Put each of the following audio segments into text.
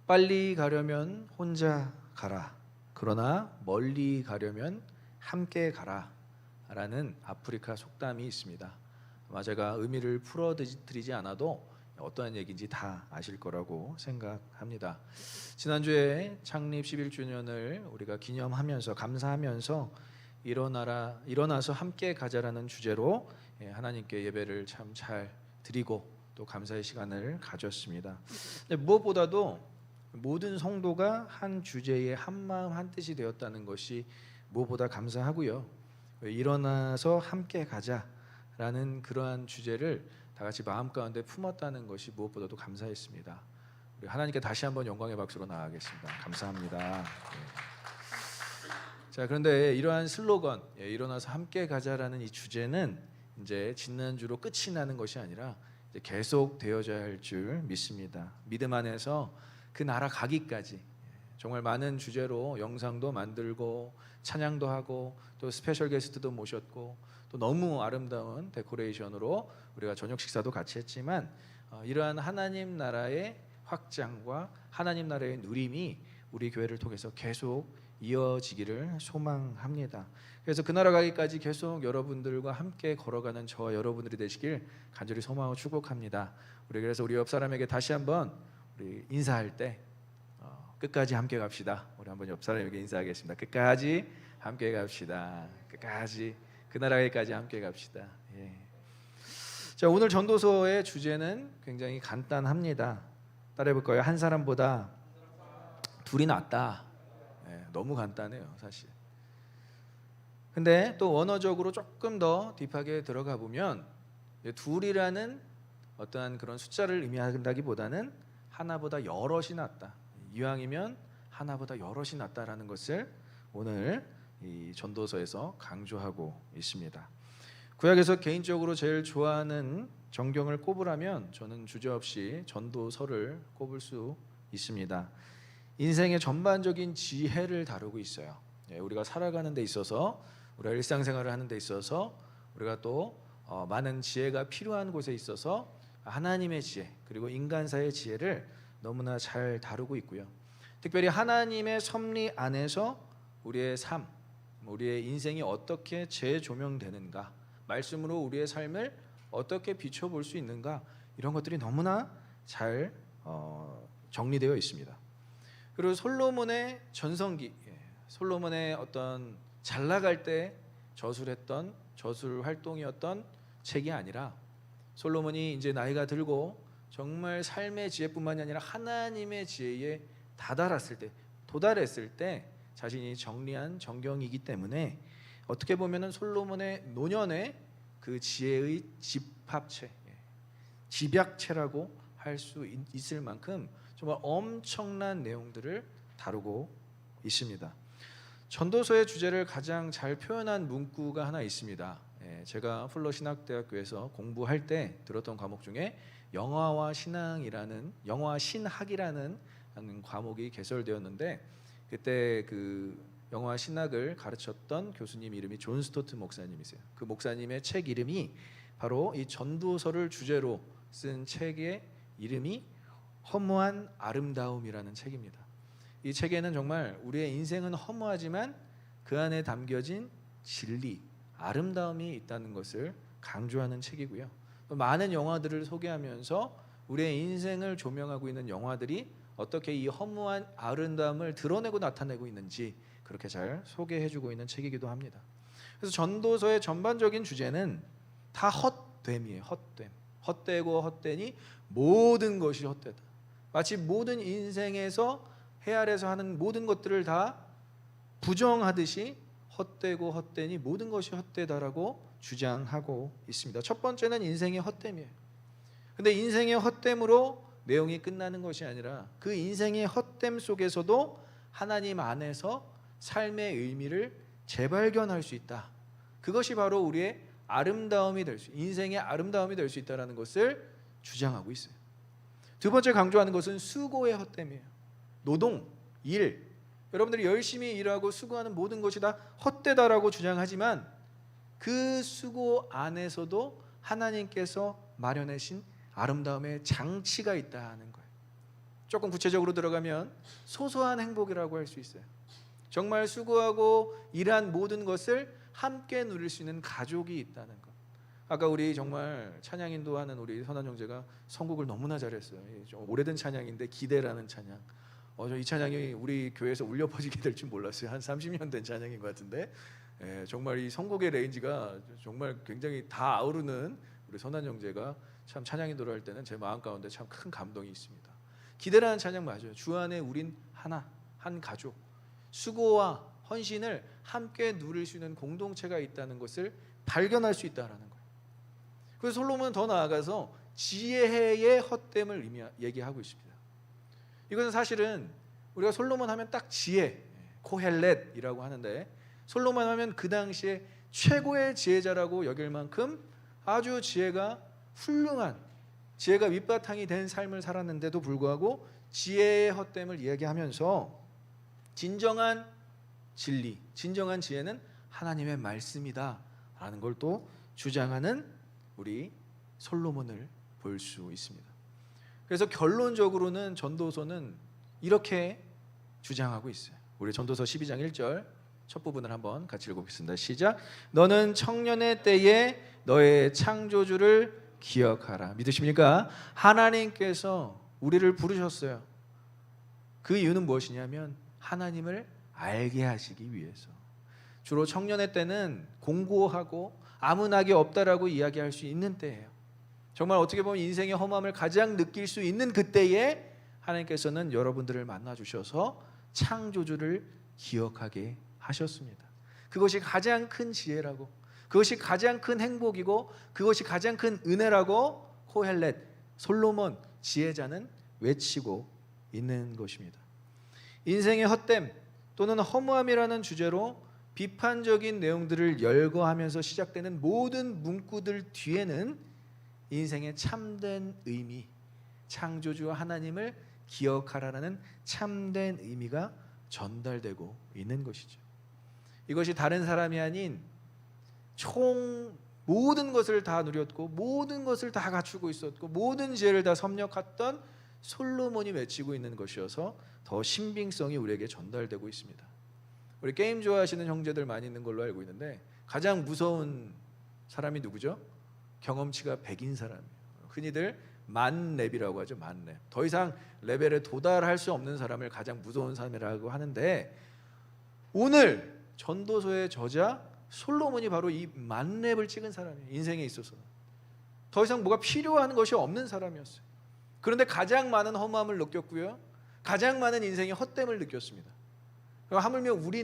빨리 가려면 혼자 가라. 그러나 멀리 가려면 함께 가라. 라는 아프리카 속담이 있습니다. 아마 제가 의미를 풀어드리지 않아도 어떠한 얘기인지 다 아실 거라고 생각합니다. 지난주에 창립 11주년을 우리가 기념하면서 감사하면서 일어나서 함께 가자라는 주제로 하나님께 예배를 참 잘 드리고 또 감사의 시간을 가졌습니다. 무엇보다도 모든 성도가 한 주제에 한 마음 한 뜻이 되었다는 것이 무엇보다 감사하고요. 일어나서 함께 가자라는 그러한 주제를 다 같이 마음 가운데 품었다는 것이 무엇보다도 감사했습니다. 우리 하나님께 다시 한번 영광의 박수로 나아가겠습니다. 감사합니다. 자, 그런데 이러한 슬로건, 일어나서 함께 가자라는 이 주제는 이제 지난주로 끝이 나는 것이 아니라 이제 계속 되어져야 할 줄 믿습니다. 믿음 안에서 그 나라 가기까지 정말 많은 주제로 영상도 만들고 찬양도 하고 또 스페셜 게스트도 모셨고 또 너무 아름다운 데코레이션으로 우리가 저녁 식사도 같이 했지만 이러한 하나님 나라의 확장과 하나님 나라의 누림이 우리 교회를 통해서 계속 이어지기를 소망합니다. 그래서 그 나라 가기까지 계속 여러분들과 함께 걸어가는 저와 여러분들이 되시길 간절히 소망하고 축복합니다. 우리 그래서 우리 옆 사람에게 다시 한번 우리 인사할 때 끝까지 함께 갑시다. 우리 한번 옆 사람에게 인사하겠습니다. 끝까지 함께 갑시다. 끝까지 그 나라에까지 함께 갑시다. 자, 오늘 전도서의 주제는 굉장히 간단합니다. 따라해볼까요? 한 사람보다 둘이 낫다. 너무 간단해요, 사실. 근데 또 원어적으로 조금 더 딥하게 들어가 보면 둘이라는 어떠한 그런 숫자를 의미한다기보다는 하나보다 여럿이 낫다. 이왕이면 하나보다 여럿이 낫다라는 것을 오늘 이 전도서에서 강조하고 있습니다. 구약에서 개인적으로 제일 좋아하는 정경을 꼽으라면 저는 주저없이 전도서를 꼽을 수 있습니다. 인생의 전반적인 지혜를 다루고 있어요. 우리가 살아가는 데 있어서, 우리가 일상생활을 하는 데 있어서, 우리가 또 많은 지혜가 필요한 곳에 있어서 하나님의 지혜 그리고 인간사의 지혜를 너무나 잘 다루고 있고요. 특별히 하나님의 섭리 안에서 우리의 삶, 우리의 인생이 어떻게 재조명되는가, 말씀으로 우리의 삶을 어떻게 비춰볼 수 있는가, 이런 것들이 너무나 잘 정리되어 있습니다. 그리고 솔로몬의 전성기, 솔로몬의 어떤 잘 나갈 때 저술했던 저술 활동이었던 책이 아니라 솔로몬이 이제 나이가 들고 정말 삶의 지혜뿐만이 아니라 하나님의 지혜에 도달했을 때 자신이 정리한 정경이기 때문에 어떻게 보면은 솔로몬의 노년의 그 지혜의 집합체, 집약체라고 할 수 있을 만큼 정말 엄청난 내용들을 다루고 있습니다. 전도서의 주제를 가장 잘 표현한 문구가 하나 있습니다. 제가 풀러 신학대학교에서 공부할 때 들었던 과목 중에 영화와 신학이라는 과목이 개설되었는데 그때 그 영화 신학을 가르쳤던 교수님 이름이 존 스토트 목사님이세요. 그 목사님의 책 이름이 바로 이 전도서를 주제로 쓴 책의 이름이 허무한 아름다움이라는 책입니다. 이 책에는 정말 우리의 인생은 허무하지만 그 안에 담겨진 진리, 아름다움이 있다는 것을 강조하는 책이고요. 많은 영화들을 소개하면서 우리의 인생을 조명하고 있는 영화들이 어떻게 이 허무한 아름다움을 드러내고 나타내고 있는지 그렇게 잘 소개해주고 있는 책이기도 합니다. 그래서 전도서의 전반적인 주제는 다 헛됨이에요. 헛됨. 헛되고 헛되니 모든 것이 헛되다. 마치 모든 인생에서 헤아려서 하는 모든 것들을 다 부정하듯이 헛되고 헛되니 모든 것이 헛되다라고 주장하고 있습니다. 첫 번째는 인생의 헛됨이에요. 근데 인생의 헛됨으로 내용이 끝나는 것이 아니라 그 인생의 헛됨 속에서도 하나님 안에서 삶의 의미를 재발견할 수 있다. 그것이 바로 우리의 아름다움이 될 수, 인생의 아름다움이 될 수 있다는 것을 주장하고 있어요. 두 번째 강조하는 것은 수고의 헛됨이에요. 노동, 일, 여러분들이 열심히 일하고 수고하는 모든 것이 다 헛되다라고 주장하지만 그 수고 안에서도 하나님께서 마련하신 아름다움의 장치가 있다는 거예요. 조금 구체적으로 들어가면 소소한 행복이라고 할 수 있어요. 정말 수고하고 일한 모든 것을 함께 누릴 수 있는 가족이 있다는 것. 아까 우리 정말 찬양 인도하는 우리 선한 형제가 선곡을 너무나 잘했어요. 좀 오래된 찬양인데 기대라는 찬양. 저 이 찬양이 우리 교회에서 울려 퍼지게 될 줄 몰랐어요. 한 30년 된 찬양인 것 같은데 정말 이 선곡의 레인지가 정말 굉장히 다 아우르는 우리 선한 형제가 참 찬양 인도를 할 때는 제 마음 가운데 참 큰 감동이 있습니다. 기대라는 찬양 맞아요. 주 안에 우린 하나, 한 가족. 수고와 헌신을 함께 누릴 수 있는 공동체가 있다는 것을 발견할 수 있다는 거예요. 그래서 솔로몬은 더 나아가서 지혜의 헛됨을 얘기하고 있습니다. 이것은 사실은 우리가 솔로몬 하면 딱 지혜, 코헬렛이라고 하는데 솔로몬 하면 그 당시에 최고의 지혜자라고 여길 만큼 아주 지혜가 훌륭한, 지혜가 밑바탕이 된 삶을 살았는데도 불구하고 지혜의 헛됨을 이야기하면서 진정한 진리, 진정한 지혜는 하나님의 말씀이다 라는 걸 또 주장하는 우리 솔로몬을 볼 수 있습니다. 그래서 결론적으로는 전도서는 이렇게 주장하고 있어요. 우리 전도서 12장 1절 첫 부분을 한번 같이 읽어보겠습니다. 시작. 너는 청년의 때에 너의 창조주를 기억하라. 믿으십니까? 하나님께서 우리를 부르셨어요. 그 이유는 무엇이냐면 하나님을 알게 하시기 위해서. 주로 청년의 때는 공고하고 아무 낙이 없다라고 이야기할 수 있는 때예요. 정말 어떻게 보면 인생의 험함을 가장 느낄 수 있는 그때에 하나님께서는 여러분들을 만나 주셔서 창조주를 기억하게 하셨습니다. 그것이 가장 큰 지혜라고, 그것이 가장 큰 행복이고, 그것이 가장 큰 은혜라고 코헬렛, 솔로몬 지혜자는 외치고 있는 것입니다. 인생의 헛됨 또는 허무함이라는 주제로 비판적인 내용들을 열거하면서 시작되는 모든 문구들 뒤에는 인생의 참된 의미, 창조주 하나님을 기억하라는 참된 의미가 전달되고 있는 것이죠. 이것이 다른 사람이 아닌 총 모든 것을 다 누렸고 모든 것을 다 갖추고 있었고 모든 지혜를 다 섭렵했던 솔로몬이 외치고 있는 것이어서 더 신빙성이 우리에게 전달되고 있습니다. 우리 게임 좋아하시는 형제들 많이 있는 걸로 알고 있는데 가장 무서운 사람이 누구죠? 경험치가 100인 사람이에요. 흔히들 만렙이라고 하죠. 만렙. 더 이상 레벨에 도달할 수 없는 사람을 가장 무서운 사람이라고 하는데 오늘 전도서의 저자 솔로몬이 바로 이 만렙을 찍은 사람이에요. 인생에 있어서 더 이상 뭐가 필요한 것이 없는 사람이었어요. 그런데 가장 많은 허무함을 느꼈고요, 가장 많은 인생의 헛됨을 느꼈습니다. 하물며 우리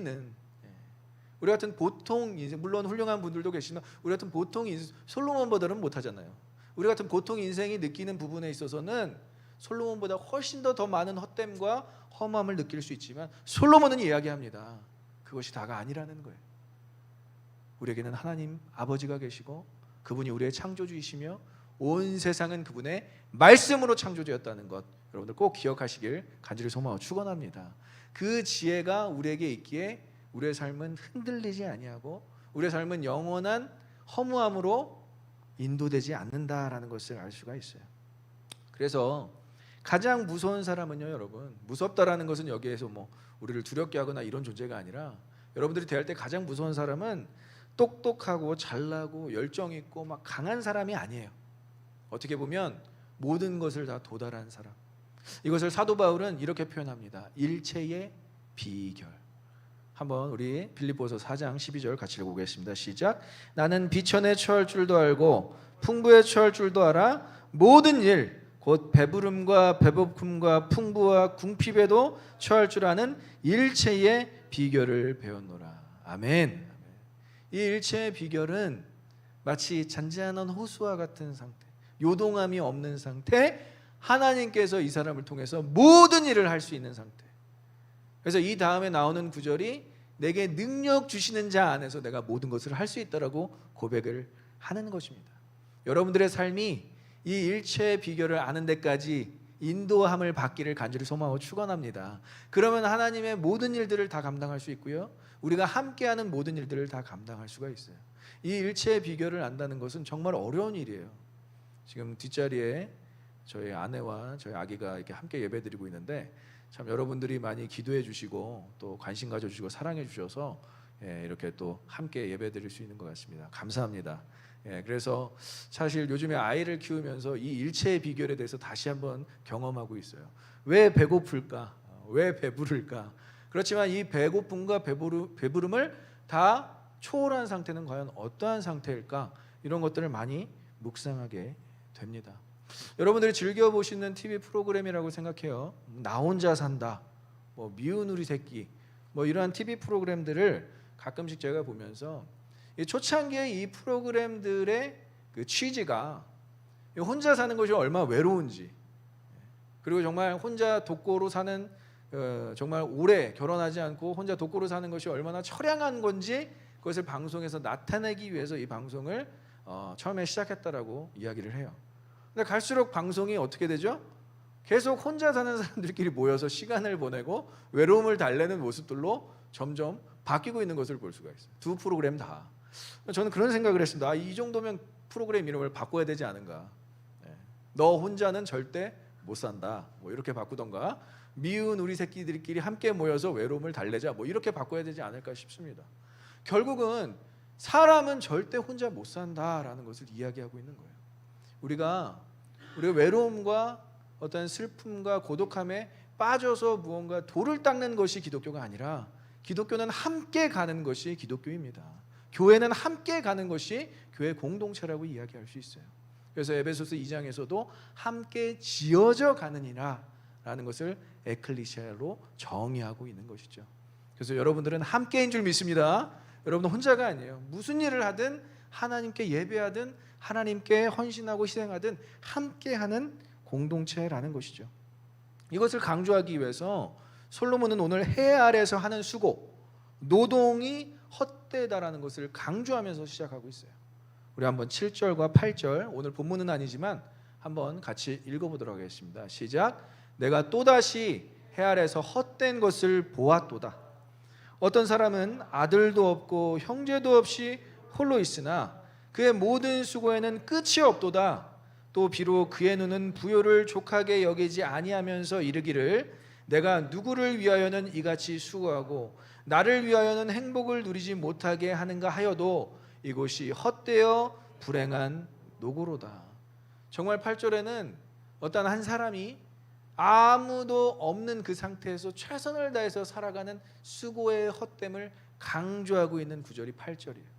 같은 보통 인생, 물론 훌륭한 분들도 계시지만 우리 같은 보통 인생, 솔로몬보다는 못하잖아요. 우리 같은 보통 인생이 느끼는 부분에 있어서는 솔로몬보다 훨씬 더 많은 헛됨과 허무함을 느낄 수 있지만 솔로몬은 이야기합니다. 그것이 다가 아니라는 거예요. 우리에게는 하나님 아버지가 계시고 그분이 우리의 창조주이시며 온 세상은 그분의 말씀으로 창조되었다는 것, 여러분들 꼭 기억하시길 간절히 소망하고 축원합니다. 그 지혜가 우리에게 있기에 우리의 삶은 흔들리지 아니하고 우리의 삶은 영원한 허무함으로 인도되지 않는다라는 것을 알 수가 있어요. 그래서 가장 무서운 사람은요, 여러분, 무섭다라는 것은 여기에서 뭐 우리를 두렵게 하거나 이런 존재가 아니라 여러분들이 대할 때 가장 무서운 사람은 똑똑하고 잘나고 열정 있고 막 강한 사람이 아니에요. 어떻게 보면 모든 것을 다 도달한 사람. 이것을 사도 바울은 이렇게 표현합니다. 일체의 비결. 한번 우리 빌립보서 4장 12절 같이 읽어보겠습니다. 시작. 나는 비천에 처할 줄도 알고 풍부에 처할 줄도 알아 모든 일 곧 배부름과 배고픔과 풍부와 궁핍에도 처할 줄 아는 일체의 비결을 배웠노라. 아멘. 이 일체의 비결은 마치 잔잔한 호수와 같은 상태, 요동함이 없는 상태, 하나님께서 이 사람을 통해서 모든 일을 할 수 있는 상태. 그래서 이 다음에 나오는 구절이 내게 능력 주시는 자 안에서 내가 모든 것을 할 수 있다라고 고백을 하는 것입니다. 여러분들의 삶이 이 일체의 비결을 아는 데까지 인도함을 받기를 간절히 소망하고 축원합니다. 그러면 하나님의 모든 일들을 다 감당할 수 있고요, 우리가 함께하는 모든 일들을 다 감당할 수가 있어요. 이 일체의 비결을 안다는 것은 정말 어려운 일이에요. 지금 뒷자리에 저희 아내와 저희 아기가 이렇게 함께 예배드리고 있는데 참 여러분들이 많이 기도해 주시고 또 관심 가져 주시고 사랑해 주셔서 이렇게 또 함께 예배드릴 수 있는 것 같습니다. 감사합니다. 그래서 사실 요즘에 아이를 키우면서 이 일체의 비결에 대해서 다시 한번 경험하고 있어요. 왜 배고플까? 왜 배부를까? 그렇지만 이 배고픔과 배부름을 다 초월한 상태는 과연 어떠한 상태일까? 이런 것들을 많이 묵상하게 됩니다. 여러분들이 즐겨 보시는 TV 프로그램이라고 생각해요. 나 혼자 산다, 뭐 미운 우리 새끼, 뭐 이러한 TV 프로그램들을 가끔씩 제가 보면서 이 초창기에 이 프로그램들의 그 취지가 혼자 사는 것이 얼마나 외로운지, 그리고 정말 혼자 독고로 사는 정말 오래 결혼하지 않고 혼자 독고로 사는 것이 얼마나 처량한 건지 그것을 방송에서 나타내기 위해서 이 방송을 처음에 시작했다라고 이야기를 해요. 근데 갈수록 방송이 어떻게 되죠? 계속 혼자 사는 사람들끼리 모여서 시간을 보내고 외로움을 달래는 모습들로 점점 바뀌고 있는 것을 볼 수가 있어요. 두 프로그램 다. 저는 그런 생각을 했습니다. 이 정도면 프로그램 이름을 바꿔야 되지 않은가. 너 혼자는 절대 못 산다, 뭐 이렇게 바꾸던가, 미운 우리 새끼들끼리 함께 모여서 외로움을 달래자, 뭐 이렇게 바꿔야 되지 않을까 싶습니다. 결국은 사람은 절대 혼자 못 산다라는 것을 이야기하고 있는 거예요. 우리가 외로움과 어떤 슬픔과 고독함에 빠져서 무언가 돌을 닦는 것이 기독교가 아니라, 기독교는 함께 가는 것이 기독교입니다. 교회는 함께 가는 것이 교회 공동체라고 이야기할 수 있어요. 그래서 에베소서 2장에서도 함께 지어져 가느니라 라는 것을 에클리시아로 정의하고 있는 것이죠. 그래서 여러분들은 함께인 줄 믿습니다. 여러분은 혼자가 아니에요. 무슨 일을 하든, 하나님께 예배하든, 하나님께 헌신하고 희생하든 함께하는 공동체라는 것이죠. 이것을 강조하기 위해서 솔로몬은 오늘 해 아래서 하는 수고, 노동이 헛되다라는 것을 강조하면서 시작하고 있어요. 우리 한번 7절과 8절, 오늘 본문은 아니지만 한번 같이 읽어보도록 하겠습니다. 시작. 내가 또다시 해 아래서 헛된 것을 보았도다. 어떤 사람은 아들도 없고 형제도 없이 홀로 있으나 그의 모든 수고에는 끝이 없도다. 또 비록 그의 눈은 부요를 족하게 여기지 아니하면서 이르기를 내가 누구를 위하여는 이같이 수고하고 나를 위하여는 행복을 누리지 못하게 하는가 하여도 이곳이 헛되어 불행한 노고로다. 정말 8절에는 어떤 한 사람이 아무도 없는 그 상태에서 최선을 다해서 살아가는 수고의 헛됨을 강조하고 있는 구절이 8절이에요.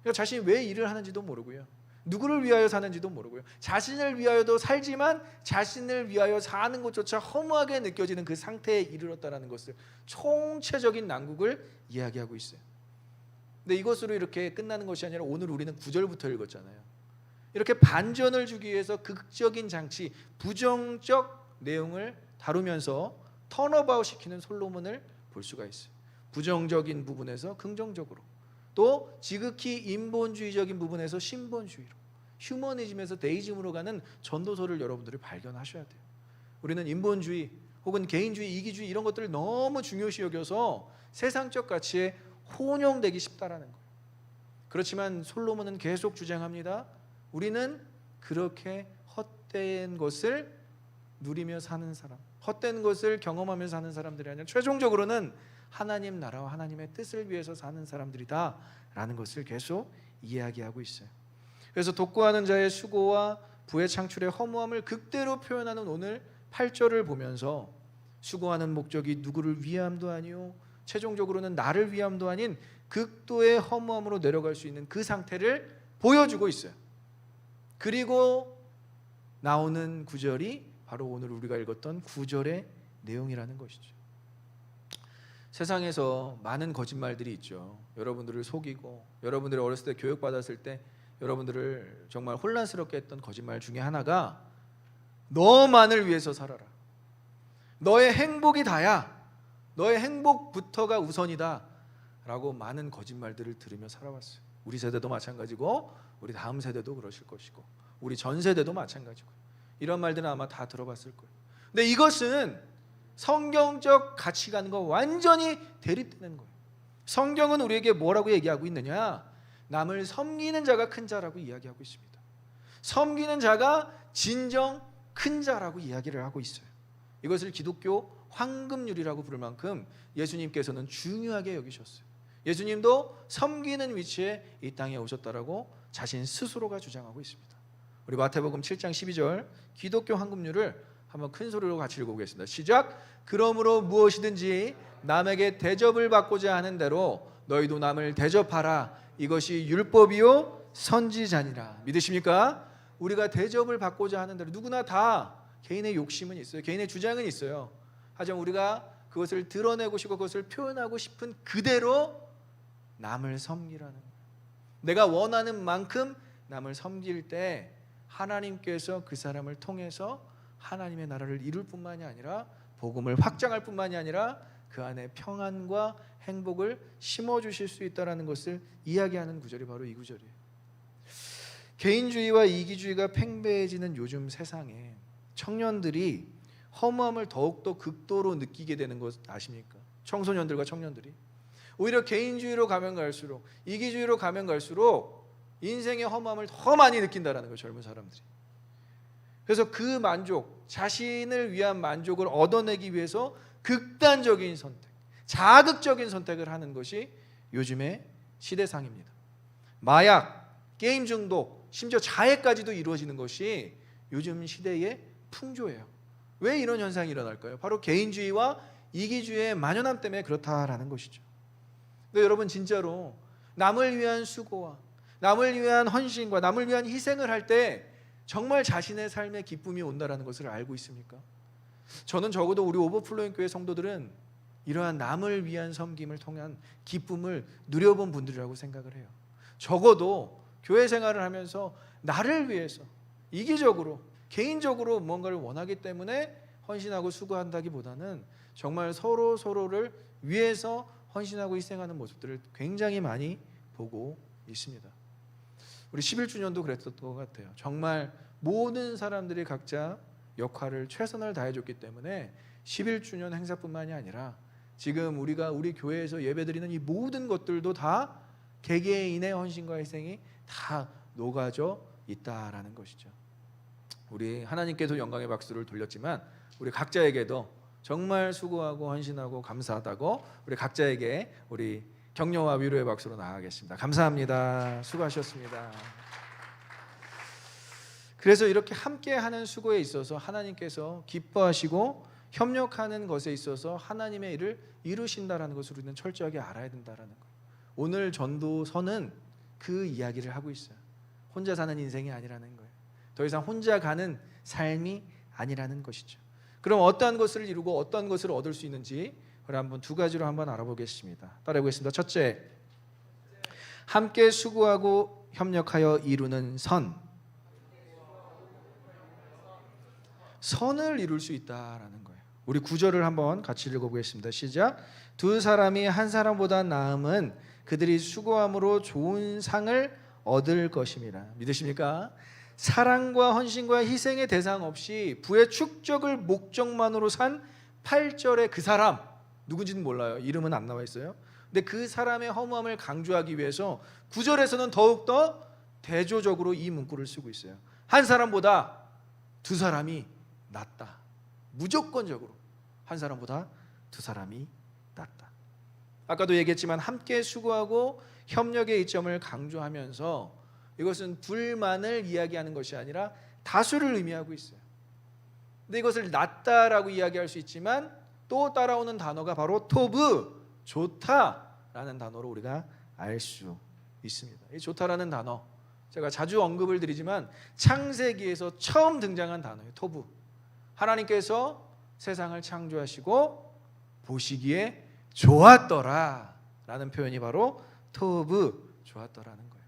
그러니까 자신이 왜 일을 하는지도 모르고요, 누구를 위하여 사는지도 모르고요, 자신을 위하여도 살지만 자신을 위하여 사는 것조차 허무하게 느껴지는 그 상태에 이르렀다는 것을, 총체적인 난국을 이야기하고 있어요. 근데 이것으로 이렇게 끝나는 것이 아니라 오늘 우리는 9절부터 읽었잖아요. 이렇게 반전을 주기 위해서 극적인 장치, 부정적 내용을 다루면서 턴어바웃 시키는 솔로몬을 볼 수가 있어요. 부정적인 부분에서 긍정적으로, 또 지극히 인본주의적인 부분에서 신본주의로, 휴머니즘에서 데이즘으로 가는 전도서를 여러분들이 발견하셔야 돼요. 우리는 인본주의 혹은 개인주의, 이기주의 이런 것들을 너무 중요시 여겨서 세상적 가치에 혼용되기 쉽다라는 거예요. 그렇지만 솔로몬은 계속 주장합니다. 우리는 그렇게 헛된 것을 누리며 사는 사람, 헛된 것을 경험하며 사는 사람들이 아니라 최종적으로는 하나님 나라와 하나님의 뜻을 위해서 사는 사람들이다 라는 것을 계속 이야기하고 있어요. 그래서 독고하는 자의 수고와 부의 창출의 허무함을 극대로 표현하는 오늘 8절을 보면서 수고하는 목적이 누구를 위함도 아니요 최종적으로는 나를 위함도 아닌 극도의 허무함으로 내려갈 수 있는 그 상태를 보여주고 있어요. 그리고 나오는 구절이 바로 오늘 우리가 읽었던 9절의 내용이라는 것이죠. 세상에서 많은 거짓말들이 있죠. 여러분들을 속이고, 여러분들이 어렸을 때 교육받았을 때 여러분들을 정말 혼란스럽게 했던 거짓말 중에 하나가 너만을 위해서 살아라, 너의 행복이 다야, 너의 행복부터가 우선이다 라고 많은 거짓말들을 들으며 살아왔어요. 우리 세대도 마찬가지고 우리 다음 세대도 그러실 것이고 우리 전 세대도 마찬가지고 이런 말들은 아마 다 들어봤을 거예요. 근데 이것은 성경적 가치관과 완전히 대립되는 거예요. 성경은 우리에게 뭐라고 얘기하고 있느냐? 남을 섬기는 자가 큰 자라고 이야기하고 있습니다. 섬기는 자가 진정 큰 자라고 이야기를 하고 있어요. 이것을 기독교 황금률이라고 부를 만큼 예수님께서는 중요하게 여기셨어요. 예수님도 섬기는 위치에 이 땅에 오셨다라고 자신 스스로가 주장하고 있습니다. 우리 마태복음 7장 12절 기독교 황금률을 한번 큰 소리로 같이 읽어보겠습니다. 시작. 그러므로 무엇이든지 남에게 대접을 받고자 하는 대로 너희도 남을 대접하라. 이것이 율법이요 선지자니라. 믿으십니까? 우리가 대접을 받고자 하는 대로 누구나 다 개인의 욕심은 있어요. 개인의 주장은 있어요. 하지만 우리가 그것을 드러내고 싶고 그것을 표현하고 싶은 그대로 남을 섬기라는 거예요. 내가 원하는 만큼 남을 섬길 때 하나님께서 그 사람을 통해서 하나님의 나라를 이룰 뿐만이 아니라 복음을 확장할 뿐만이 아니라 그 안에 평안과 행복을 심어주실 수 있다는 것을 이야기하는 구절이 바로 이 구절이에요. 개인주의와 이기주의가 팽배해지는 요즘 세상에 청년들이 허무함을 더욱더 극도로 느끼게 되는 것 아십니까? 청소년들과 청년들이 오히려 개인주의로 가면 갈수록 이기주의로 가면 갈수록 인생의 허무함을 더 많이 느낀다는 거예요. 젊은 사람들이. 그래서 그 만족, 자신을 위한 만족을 얻어내기 위해서 극단적인 선택, 자극적인 선택을 하는 것이 요즘의 시대상입니다. 마약, 게임 중독, 심지어 자해까지도 이루어지는 것이 요즘 시대의 풍조예요. 왜 이런 현상이 일어날까요? 바로 개인주의와 이기주의의 만연함 때문에 그렇다라는 것이죠. 근데 여러분 진짜로 남을 위한 수고와 남을 위한 헌신과 남을 위한 희생을 할 때 정말 자신의 삶에 기쁨이 온다라는 것을 알고 있습니까? 저는 적어도 우리 오버플로잉 교회 성도들은 이러한 남을 위한 섬김을 통한 기쁨을 누려본 분들이라고 생각을 해요. 적어도 교회 생활을 하면서 나를 위해서 이기적으로 개인적으로 무언가를 원하기 때문에 헌신하고 수고한다기보다는 정말 서로를 위해서 헌신하고 희생하는 모습들을 굉장히 많이 보고 있습니다. 우리 11주년도 그랬던 것 같아요. 정말 모든 사람들이 각자 역할을 최선을 다해줬기 때문에 11주년 행사뿐만이 아니라 지금 우리가 우리 교회에서 예배드리는 이 모든 것들도 다 개개인의 헌신과 희생이 다 녹아져 있다라는 것이죠. 우리 하나님께도 영광의 박수를 돌렸지만 우리 각자에게도 정말 수고하고 헌신하고 감사하다고 우리 각자에게 우리 격려와 위로의 박수로 나아가겠습니다. 감사합니다. 수고하셨습니다. 그래서 이렇게 함께하는 수고에 있어서 하나님께서 기뻐하시고 협력하는 것에 있어서 하나님의 일을 이루신다라는 것을 우리는 철저하게 알아야 된다라는 거예요. 오늘 전도서는 그 이야기를 하고 있어요. 혼자 사는 인생이 아니라는 거예요. 더 이상 혼자 가는 삶이 아니라는 것이죠. 그럼 어떠한 것을 이루고 어떠한 것을 얻을 수 있는지 우리 한번 두 가지로 한번 알아보겠습니다. 따라해보겠습니다. 첫째, 함께 수고하고 협력하여 이루는 선을 이룰 수 있다라는 거예요. 우리 구절을 한번 같이 읽어보겠습니다. 시작. 두 사람이 한 사람보다 나음은 그들이 수고함으로 좋은 상을 얻을 것임이라. 믿으십니까? 사랑과 헌신과 희생의 대상 없이 부의 축적을 목적만으로 산 8절의 그 사람, 누군지는 몰라요. 이름은 안 나와 있어요. 근데 그 사람의 허무함을 강조하기 위해서 9절에서는 더욱더 대조적으로 이 문구를 쓰고 있어요. 한 사람보다 두 사람이 낫다. 무조건적으로 한 사람보다 두 사람이 낫다. 아까도 얘기했지만 함께 수고하고 협력의 이점을 강조하면서 이것은 둘만을 이야기하는 것이 아니라 다수를 의미하고 있어요. 근데 이것을 낫다라고 이야기할 수 있지만 또 따라오는 단어가 바로 토브, 좋다라는 단어로 우리가 알 수 있습니다. 이 좋다라는 단어 제가 자주 언급을 드리지만 창세기에서 처음 등장한 단어예요. 토브. 하나님께서 세상을 창조하시고 보시기에 좋았더라 라는 표현이 바로 토브, 좋았더라는 거예요.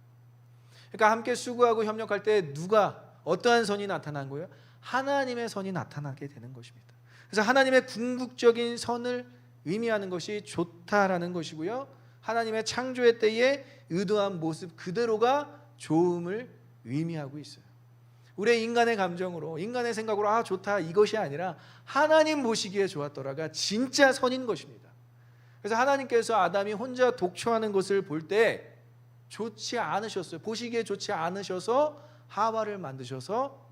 그러니까 함께 수고하고 협력할 때 누가 어떠한 선이 나타난 거예요? 하나님의 선이 나타나게 되는 것입니다. 그래서 하나님의 궁극적인 선을 의미하는 것이 좋다라는 것이고요, 하나님의 창조의 때에 의도한 모습 그대로가 좋음을 의미하고 있어요. 우리의 인간의 감정으로, 인간의 생각으로 아 좋다 이것이 아니라 하나님 보시기에 좋았더라가 진짜 선인 것입니다. 그래서 하나님께서 아담이 혼자 독초하는 것을 볼 때 좋지 않으셨어요. 보시기에 좋지 않으셔서 하와를 만드셔서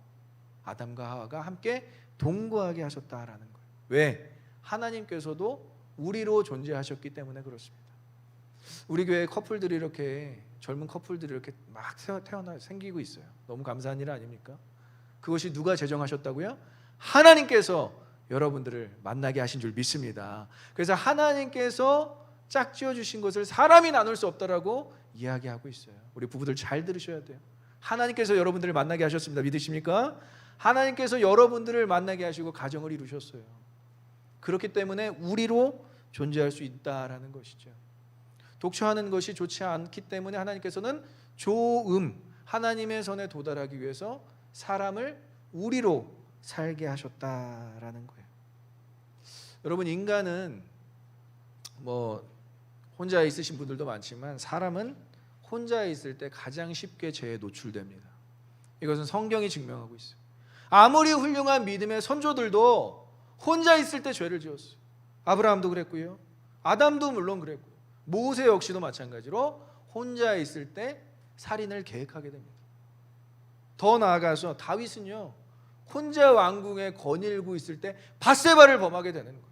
아담과 하와가 함께 동거하게 하셨다라는 거예요. 왜? 하나님께서도 우리로 존재하셨기 때문에 그렇습니다. 우리 교회 커플들이 이렇게 젊은 커플들이 이렇게 막 태어나 생기고 있어요. 너무 감사한 일 아닙니까? 그것이 누가 제정하셨다고요? 하나님께서 여러분들을 만나게 하신 줄 믿습니다. 그래서 하나님께서 짝지어 주신 것을 사람이 나눌 수 없다라고 이야기하고 있어요. 우리 부부들 잘 들으셔야 돼요. 하나님께서 여러분들을 만나게 하셨습니다. 믿으십니까? 하나님께서 여러분들을 만나게 하시고 가정을 이루셨어요. 그렇기 때문에 우리로 존재할 수 있다라는 것이죠. 독처하는 것이 좋지 않기 때문에 하나님께서는 조음, 하나님의 선에 도달하기 위해서 사람을 우리로 살게 하셨다라는 거예요. 여러분, 인간은 혼자 있으신 분들도 많지만 사람은 혼자 있을 때 가장 쉽게 죄에 노출됩니다. 이것은 성경이 증명하고 있어요. 아무리 훌륭한 믿음의 선조들도 혼자 있을 때 죄를 지었어요. 아브라함도 그랬고요, 아담도 물론 그랬고요, 모세 역시도 마찬가지로 혼자 있을 때 살인을 계획하게 됩니다. 더 나아가서 다윗은요, 혼자 왕궁에 거닐고 있을 때 밧세바를 범하게 되는 거예요.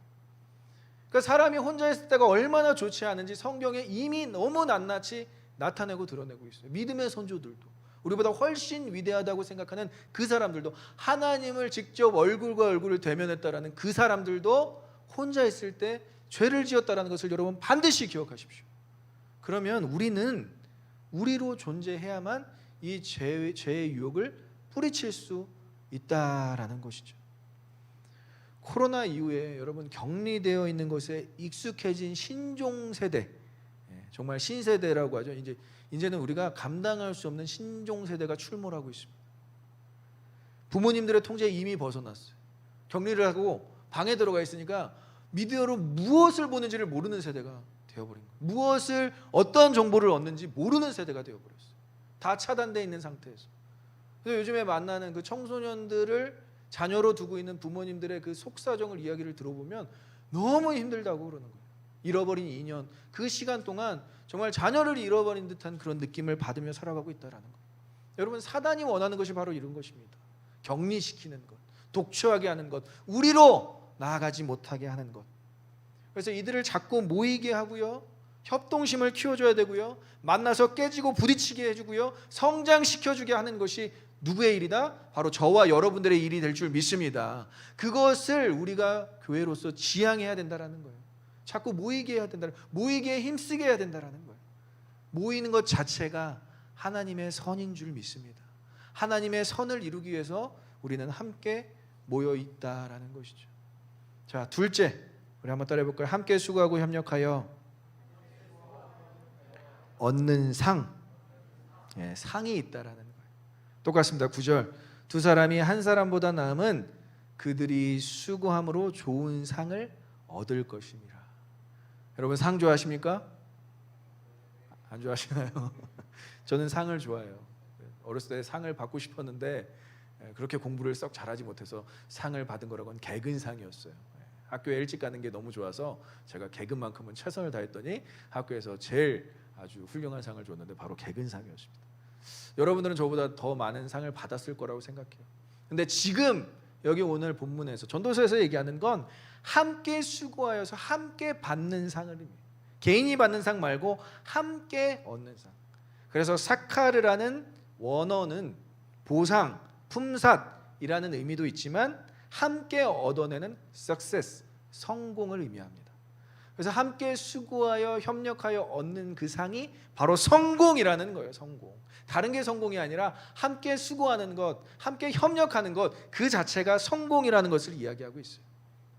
그러니까 사람이 혼자 있을 때가 얼마나 좋지 않은지 성경에 이미 너무 낱낱이 나타내고 드러내고 있어요. 믿음의 선조들도, 우리보다 훨씬 위대하다고 생각하는 그 사람들도, 하나님을 직접 얼굴과 얼굴을 대면했다라는 그 사람들도 혼자 있을 때 죄를 지었다라는 것을 여러분 반드시 기억하십시오. 그러면 우리는 우리로 존재해야만 이 죄의 유혹을 뿌리칠 수 있다라는 것이죠. 코로나 이후에 여러분 격리되어 있는 것에 익숙해진 신종 세대, 정말 신세대라고 하죠. 이제는 우리가 감당할 수 없는 신종 세대가 출몰하고 있습니다. 부모님들의 통제에 이미 벗어났어요. 격리를 하고 방에 들어가 있으니까 미디어로 무엇을 보는지를 모르는 세대가 되어버린 거예요. 무엇을, 어떤 정보를 얻는지 모르는 세대가 되어버렸어요. 다 차단되어 있는 상태에서. 그래서 요즘에 만나는 그 청소년들을 자녀로 두고 있는 부모님들의 그 속사정을, 이야기를 들어보면 너무 힘들다고 그러는 거예요. 잃어버린 2년, 그 시간 동안 정말 자녀를 잃어버린 듯한 그런 느낌을 받으며 살아가고 있다는 거예요. 여러분, 사단이 원하는 것이 바로 이런 것입니다. 격리시키는 것, 독초하게 하는 것, 우리로 나아가지 못하게 하는 것. 그래서 이들을 자꾸 모이게 하고요, 협동심을 키워줘야 되고요, 만나서 깨지고 부딪히게 해주고요, 성장시켜주게 하는 것이 누구의 일이다? 바로 저와 여러분들의 일이 될 줄 믿습니다. 그것을 우리가 교회로서 지향해야 된다는 거예요. 자꾸 모이게 해야 된다, 모이게 힘쓰게 해야 된다는 거예요. 모이는 것 자체가 하나님의 선인 줄 믿습니다. 하나님의 선을 이루기 위해서 우리는 함께 모여 있다라는 것이죠. 자, 둘째, 우리 한번 따라해 볼까요? 함께 수고하고 협력하여 얻는 상, 상이 있다라는 거예요. 똑같습니다. 9절, 두 사람이 한 사람보다 나음은 그들이 수고함으로 좋은 상을 얻을 것입니다. 여러분, 상 좋아하십니까? 안 좋아하시나요? 저는 상을 좋아해요. 어렸을 때 상을 받고 싶었는데 그렇게 공부를 썩 잘하지 못해서 상을 받은 거라고는 개근상이었어요. 학교에 일찍 가는 게 너무 좋아서 제가 개근만큼은 최선을 다했더니 학교에서 제일 아주 훌륭한 상을 줬는데 바로 개근상이었습니다. 여러분들은 저보다 더 많은 상을 받았을 거라고 생각해요. 근데 지금 여기 오늘 본문에서, 전도서에서 얘기하는 건 함께 수고하여서 함께 받는 상을 의미해요. 개인이 받는 상 말고 함께 얻는 상. 그래서 사카르라는 원어는 보상, 품삿이라는 의미도 있지만 함께 얻어내는 success, 성공을 의미합니다. 그래서 함께 수고하여 협력하여 얻는 그 상이 바로 성공이라는 거예요. 성공. 다른 게 성공이 아니라 함께 수고하는 것, 함께 협력하는 것, 그 자체가 성공이라는 것을 이야기하고 있어요.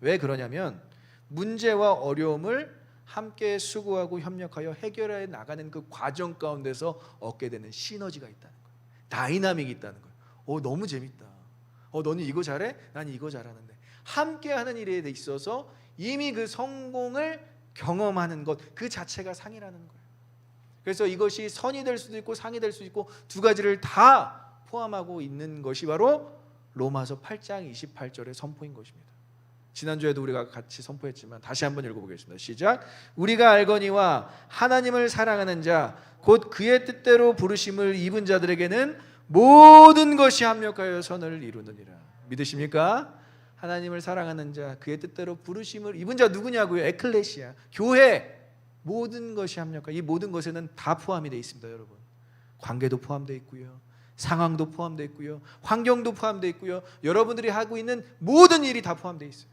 왜 그러냐면 문제와 어려움을 함께 수고하고 협력하여 해결해 나가는 그 과정 가운데서 얻게 되는 시너지가 있다는 거예요. 다이나믹이 있다는 거예요. 너무 재밌다. 너는 이거 잘해? 난 이거 잘하는데. 함께하는 일에 있어서 이미 그 성공을 경험하는 것, 그 자체가 상이라는 거예요. 그래서 이것이 선이 될 수도 있고 상이 될 수도 있고 두 가지를 다 포함하고 있는 것이 바로 로마서 8장 28절의 선포인 것입니다. 지난주에도 우리가 같이 선포했지만 다시 한번 읽어보겠습니다. 시작. 우리가 알거니와 하나님을 사랑하는 자 곧 그의 뜻대로 부르심을 입은 자들에게는 모든 것이 합력하여 선을 이루느니라. 믿으십니까? 하나님을 사랑하는 자, 그의 뜻대로 부르심을 입은 자 누구냐고요? 에클레시아, 교회. 모든 것이 합력하여, 이 모든 것에는 다 포함이 되어 있습니다. 여러분, 관계도 포함되어 있고요, 상황도 포함되어 있고요, 환경도 포함되어 있고요, 여러분들이 하고 있는 모든 일이 다 포함되어 있어요.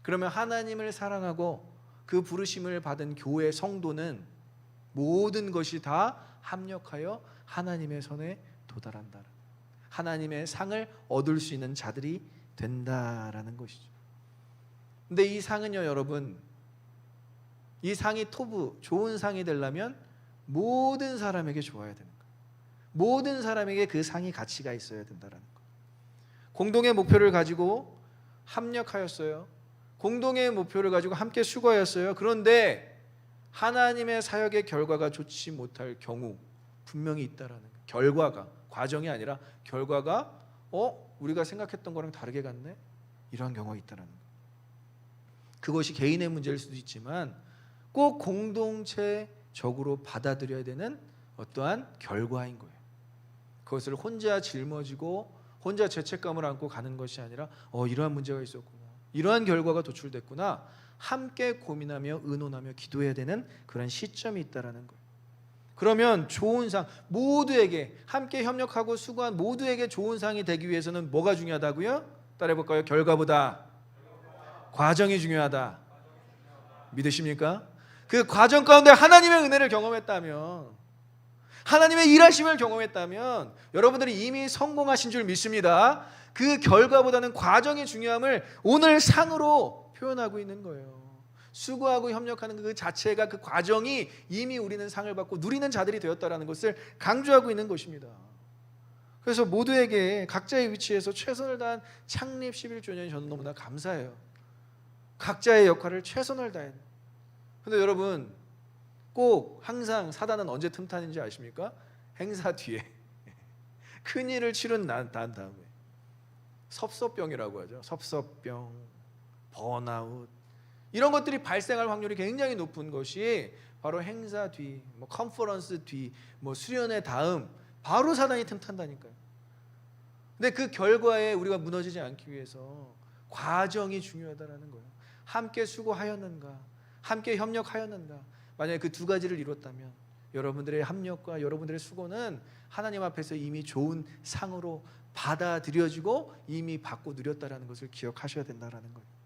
그러면 하나님을 사랑하고 그 부르심을 받은 교회 성도는 모든 것이 다 합력하여 하나님의 선에 도달한다, 하나님의 상을 얻을 수 있는 자들이 된다라는 것이죠. 근데 이 상은요, 여러분, 이 상이 토부, 좋은 상이 되려면 모든 사람에게 좋아야 되는 거예요. 모든 사람에게 그 상이 가치가 있어야 된다라는 거예요. 공동의 목표를 가지고 합력하였어요. 공동의 목표를 가지고 함께 수고하였어요. 그런데 하나님의 사역의 결과가 좋지 못할 경우 분명히 있다라는 거예요. 결과가, 과정이 아니라 결과가 우리가 생각했던 거랑 다르게 갔네? 이러한 경우가 있다라는 거예요. 그것이 개인의 문제일 수도 있지만 꼭 공동체적으로 받아들여야 되는 어떠한 결과인 거예요. 그것을 혼자 짊어지고 혼자 죄책감을 안고 가는 것이 아니라 이러한 문제가 있었구나, 이러한 결과가 도출됐구나, 함께 고민하며 의논하며 기도해야 되는 그런 시점이 있다라는 거예요. 그러면 좋은 상, 모두에게 함께 협력하고 수고한 모두에게 좋은 상이 되기 위해서는 뭐가 중요하다고요? 따라해볼까요? 결과보다 과정이 중요하다. 믿으십니까? 그 과정 가운데 하나님의 은혜를 경험했다면, 하나님의 일하심을 경험했다면 여러분들이 이미 성공하신 줄 믿습니다. 그 결과보다는 과정의 중요함을 오늘 상으로 표현하고 있는 거예요. 수고하고 협력하는 그 자체가, 그 과정이 이미 우리는 상을 받고 누리는 자들이 되었다라는 것을 강조하고 있는 것입니다. 그래서 모두에게 각자의 위치에서 최선을 다한 창립 11주년이 저는 너무나 감사해요. 각자의 역할을 최선을 다해. 근데 여러분, 꼭 항상 사단은 언제 틈타는지 아십니까? 행사 뒤에 큰 일을 치른 난 다음에 섭섭병이라고 하죠. 섭섭병, 번아웃, 이런 것들이 발생할 확률이 굉장히 높은 것이 바로 행사 뒤, 컨퍼런스 뒤, 수련회 다음 바로 사단이 틈탄다니까요. 근데 그 결과에 우리가 무너지지 않기 위해서 과정이 중요하다는 거예요. 함께 수고하였는가, 함께 협력하였는가. 만약에 그 두 가지를 이뤘다면 여러분들의 합력과 여러분들의 수고는 하나님 앞에서 이미 좋은 상으로 받아들여지고 이미 받고 누렸다라는 것을 기억하셔야 된다는 거예요.